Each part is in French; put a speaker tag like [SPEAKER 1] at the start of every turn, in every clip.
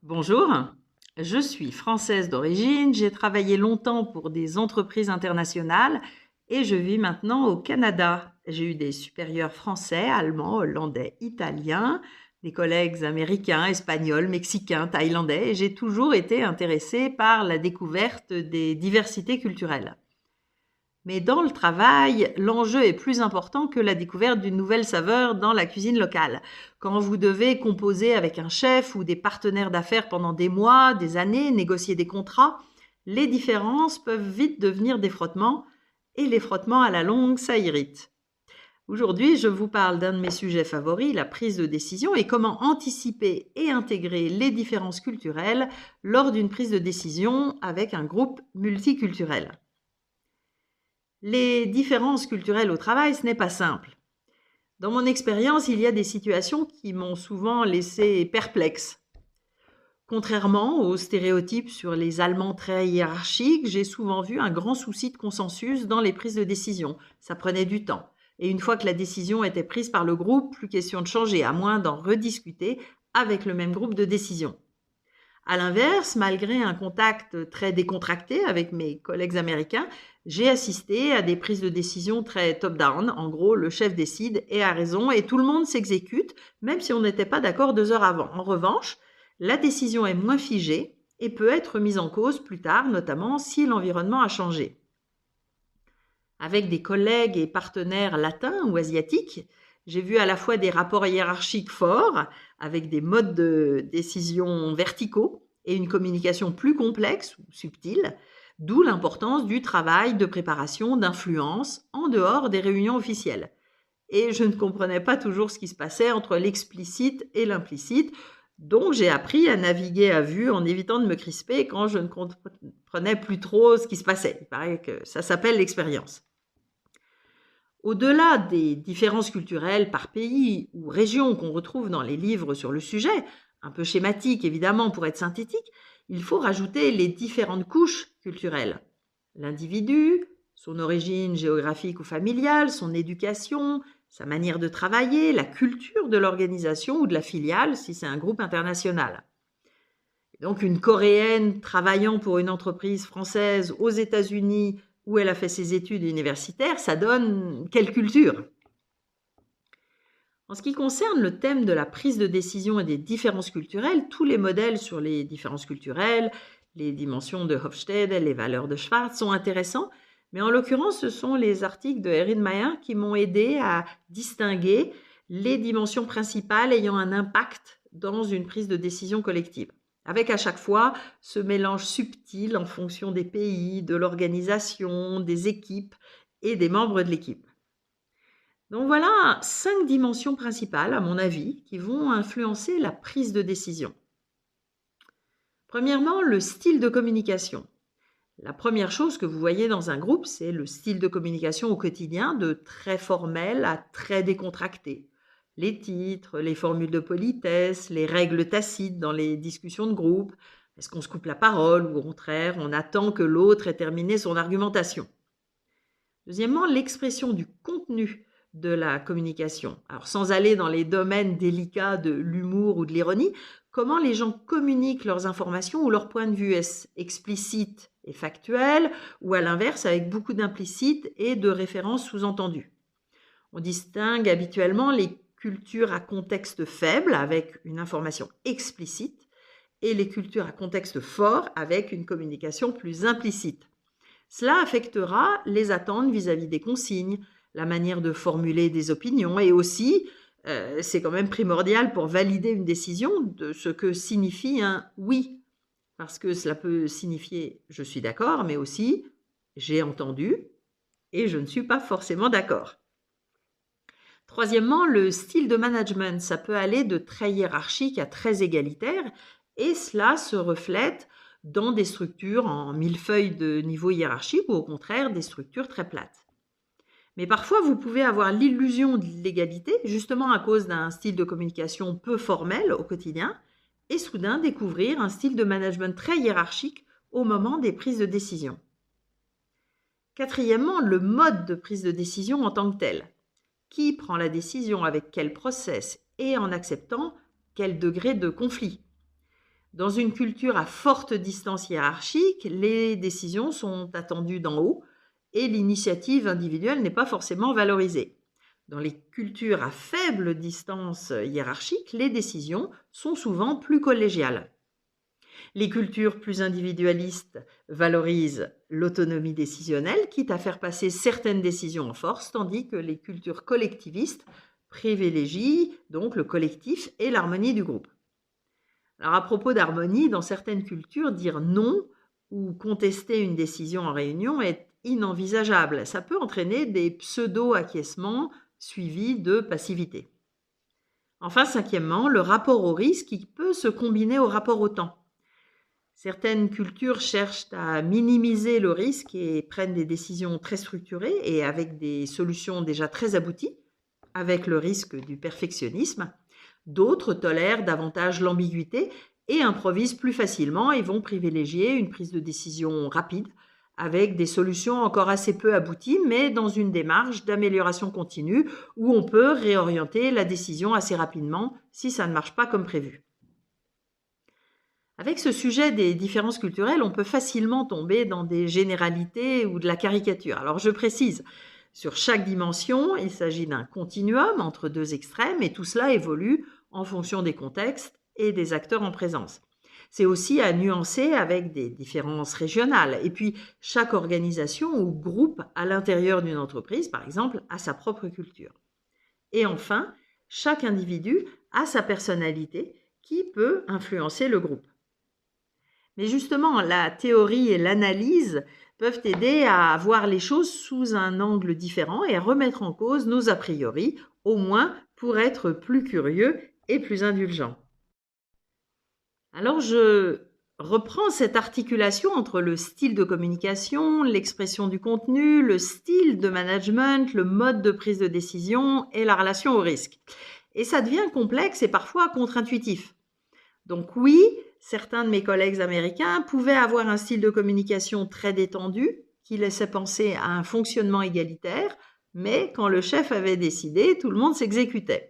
[SPEAKER 1] Bonjour, je suis française d'origine, j'ai travaillé longtemps pour des entreprises internationales et je vis maintenant au Canada. J'ai eu des supérieurs français, allemands, hollandais, italiens, des collègues américains, espagnols, mexicains, thaïlandais et j'ai toujours été intéressée par la découverte des diversités culturelles. Mais dans le travail, l'enjeu est plus important que la découverte d'une nouvelle saveur dans la cuisine locale. Quand vous devez composer avec un chef ou des partenaires d'affaires pendant des mois, des années, négocier des contrats, les différences peuvent vite devenir des frottements, et les frottements à la longue, ça irrite. Aujourd'hui, je vous parle d'un de mes sujets favoris, la prise de décision, et comment anticiper et intégrer les différences culturelles lors d'une prise de décision avec un groupe multiculturel. Les différences culturelles au travail, ce n'est pas simple. Dans mon expérience, il y a des situations qui m'ont souvent laissé perplexe. Contrairement aux stéréotypes sur les Allemands très hiérarchiques, j'ai souvent vu un grand souci de consensus dans les prises de décision. Ça prenait du temps. Et une fois que la décision était prise par le groupe, plus question de changer, à moins d'en rediscuter avec le même groupe de décision. À l'inverse, malgré un contact très décontracté avec mes collègues américains, j'ai assisté à des prises de décision très top-down. En gros, le chef décide et a raison et tout le monde s'exécute, même si on n'était pas d'accord 2 heures avant. En revanche, la décision est moins figée et peut être mise en cause plus tard, notamment si l'environnement a changé. Avec des collègues et partenaires latins ou asiatiques, j'ai vu à la fois des rapports hiérarchiques forts, avec des modes de décision verticaux et une communication plus complexe ou subtile, d'où l'importance du travail de préparation, d'influence, en dehors des réunions officielles. Et je ne comprenais pas toujours ce qui se passait entre l'explicite et l'implicite, donc j'ai appris à naviguer à vue en évitant de me crisper quand je ne comprenais plus trop ce qui se passait. Il paraît que ça s'appelle l'expérience. Au-delà des différences culturelles par pays ou région qu'on retrouve dans les livres sur le sujet, un peu schématique évidemment pour être synthétique, il faut rajouter les différentes couches culturelles. L'individu, son origine géographique ou familiale, son éducation, sa manière de travailler, la culture de l'organisation ou de la filiale si c'est un groupe international. Donc une Coréenne travaillant pour une entreprise française aux États-Unis où elle a fait ses études universitaires, ça donne quelle culture? En ce qui concerne le thème de la prise de décision et des différences culturelles, tous les modèles sur les différences culturelles, les dimensions de Hofstede, les valeurs de Schwartz sont intéressants, mais en l'occurrence, ce sont les articles de Erin Meyer qui m'ont aidé à distinguer les dimensions principales ayant un impact dans une prise de décision collective, avec à chaque fois ce mélange subtil en fonction des pays, de l'organisation, des équipes et des membres de l'équipe. Donc voilà 5 dimensions principales, à mon avis, qui vont influencer la prise de décision. Premièrement, le style de communication. La première chose que vous voyez dans un groupe, c'est le style de communication au quotidien, de très formel à très décontracté. Les titres, les formules de politesse, les règles tacites dans les discussions de groupe. Est-ce qu'on se coupe la parole ou au contraire, on attend que l'autre ait terminé son argumentation? Deuxièmement, l'expression du contenu de la communication. Alors, sans aller dans les domaines délicats de l'humour ou de l'ironie, comment les gens communiquent leurs informations ou leurs points de vue? Est-ce explicite et factuel ou à l'inverse avec beaucoup d'implicite et de références sous-entendues? On distingue habituellement les cultures à contexte faible avec une information explicite et les cultures à contexte fort avec une communication plus implicite. Cela affectera les attentes vis-à-vis des consignes, la manière de formuler des opinions et aussi, c'est quand même primordial pour valider une décision de ce que signifie un oui. Parce que cela peut signifier je suis d'accord, mais aussi j'ai entendu et je ne suis pas forcément d'accord. Troisièmement, le style de management, ça peut aller de très hiérarchique à très égalitaire et cela se reflète dans des structures en millefeuille de niveau hiérarchique ou au contraire des structures très plates. Mais parfois, vous pouvez avoir l'illusion de l'égalité, justement à cause d'un style de communication peu formel au quotidien, et soudain découvrir un style de management très hiérarchique au moment des prises de décision. Quatrièmement, le mode de prise de décision en tant que tel. Qui prend la décision avec quel process et en acceptant quel degré de conflit? Dans une culture à forte distance hiérarchique, les décisions sont attendues d'en haut et l'initiative individuelle n'est pas forcément valorisée. Dans les cultures à faible distance hiérarchique, les décisions sont souvent plus collégiales. Les cultures plus individualistes valorisent l'autonomie décisionnelle, quitte à faire passer certaines décisions en force, tandis que les cultures collectivistes privilégient donc le collectif et l'harmonie du groupe. Alors à propos d'harmonie, dans certaines cultures, dire non ou contester une décision en réunion est inenvisageable. Ça peut entraîner des pseudo-acquiescements suivis de passivité. Enfin, cinquièmement, le rapport au risque qui peut se combiner au rapport au temps. Certaines cultures cherchent à minimiser le risque et prennent des décisions très structurées et avec des solutions déjà très abouties, avec le risque du perfectionnisme. D'autres tolèrent davantage l'ambiguïté et improvisent plus facilement et vont privilégier une prise de décision rapide avec des solutions encore assez peu abouties, mais dans une démarche d'amélioration continue où on peut réorienter la décision assez rapidement si ça ne marche pas comme prévu. Avec ce sujet des différences culturelles, on peut facilement tomber dans des généralités ou de la caricature. Alors je précise, sur chaque dimension, il s'agit d'un continuum entre deux extrêmes et tout cela évolue en fonction des contextes et des acteurs en présence. C'est aussi à nuancer avec des différences régionales. Et puis, chaque organisation ou groupe à l'intérieur d'une entreprise, par exemple, a sa propre culture. Et enfin, chaque individu a sa personnalité qui peut influencer le groupe. Mais justement, la théorie et l'analyse peuvent aider à voir les choses sous un angle différent et à remettre en cause nos a priori, au moins pour être plus curieux et plus indulgents. Alors, je reprends cette articulation entre le style de communication, l'expression du contenu, le style de management, le mode de prise de décision et la relation au risque. Et ça devient complexe et parfois contre-intuitif. Donc oui, certains de mes collègues américains pouvaient avoir un style de communication très détendu qui laissait penser à un fonctionnement égalitaire, mais quand le chef avait décidé, tout le monde s'exécutait.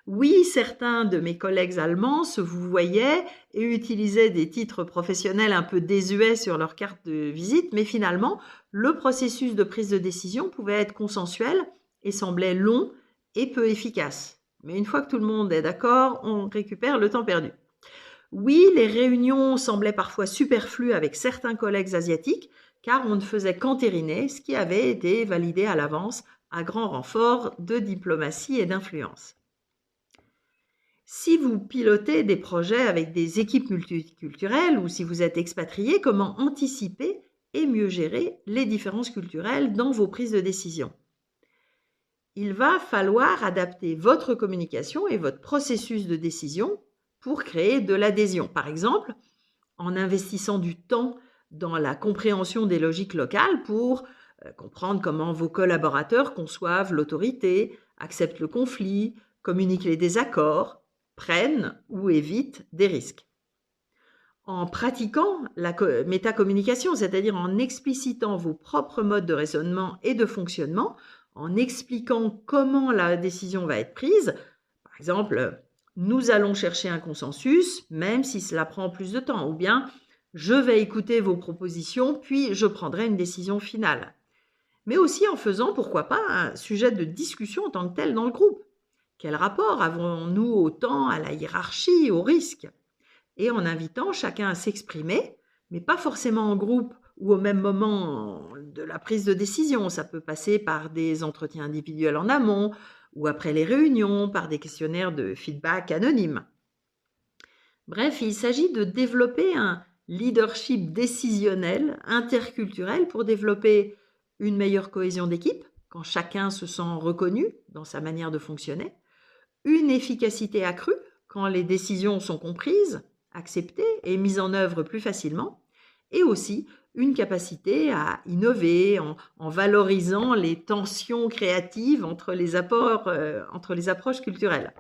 [SPEAKER 1] Oui, certains de mes collègues allemands se vouvoyaient et utilisaient des titres professionnels un peu désuets sur leur carte de visite, mais finalement, le processus de prise de décision pouvait être consensuel et semblait long et peu efficace. Mais une fois que tout le monde est d'accord, on récupère le temps perdu. Oui, les réunions semblaient parfois superflues avec certains collègues asiatiques, car on ne faisait qu'entériner ce qui avait été validé à l'avance à grand renfort de diplomatie et d'influence. Si vous pilotez des projets avec des équipes multiculturelles ou si vous êtes expatrié, comment anticiper et mieux gérer les différences culturelles dans vos prises de décision? Il va falloir adapter votre communication et votre processus de décision pour créer de l'adhésion. Par exemple, en investissant du temps dans la compréhension des logiques locales pour comprendre comment vos collaborateurs conçoivent l'autorité, acceptent le conflit, communiquent les désaccords, prennent ou évitent des risques. En pratiquant la métacommunication, c'est-à-dire en explicitant vos propres modes de raisonnement et de fonctionnement, en expliquant comment la décision va être prise, par exemple, nous allons chercher un consensus, même si cela prend plus de temps, ou bien je vais écouter vos propositions, puis je prendrai une décision finale. Mais aussi en faisant, pourquoi pas, un sujet de discussion en tant que tel dans le groupe. Quel rapport avons-nous au temps, à la hiérarchie, au risque? Et en invitant chacun à s'exprimer, mais pas forcément en groupe ou au même moment de la prise de décision. Ça peut passer par des entretiens individuels en amont ou après les réunions, par des questionnaires de feedback anonymes. Bref, il s'agit de développer un leadership décisionnel, interculturel, pour développer une meilleure cohésion d'équipe, quand chacun se sent reconnu dans sa manière de fonctionner, une efficacité accrue quand les décisions sont comprises, acceptées et mises en œuvre plus facilement, et aussi une capacité à innover en valorisant les tensions créatives entre les approches culturelles.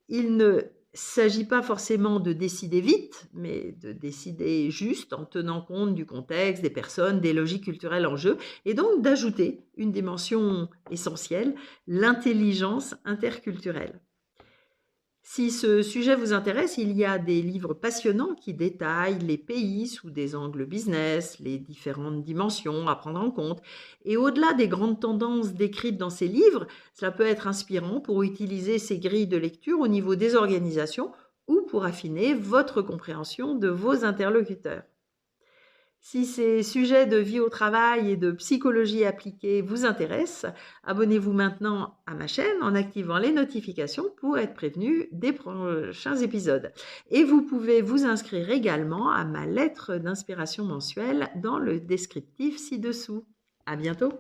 [SPEAKER 1] Il ne s'agit pas forcément de décider vite, mais de décider juste en tenant compte du contexte, des personnes, des logiques culturelles en jeu, et donc d'ajouter une dimension essentielle, l'intelligence interculturelle. Si ce sujet vous intéresse, il y a des livres passionnants qui détaillent les pays sous des angles business, les différentes dimensions à prendre en compte. Et au-delà des grandes tendances décrites dans ces livres, cela peut être inspirant pour utiliser ces grilles de lecture au niveau des organisations ou pour affiner votre compréhension de vos interlocuteurs. Si ces sujets de vie au travail et de psychologie appliquée vous intéressent, abonnez-vous maintenant à ma chaîne en activant les notifications pour être prévenu des prochains épisodes. Et vous pouvez vous inscrire également à ma lettre d'inspiration mensuelle dans le descriptif ci-dessous. À bientôt!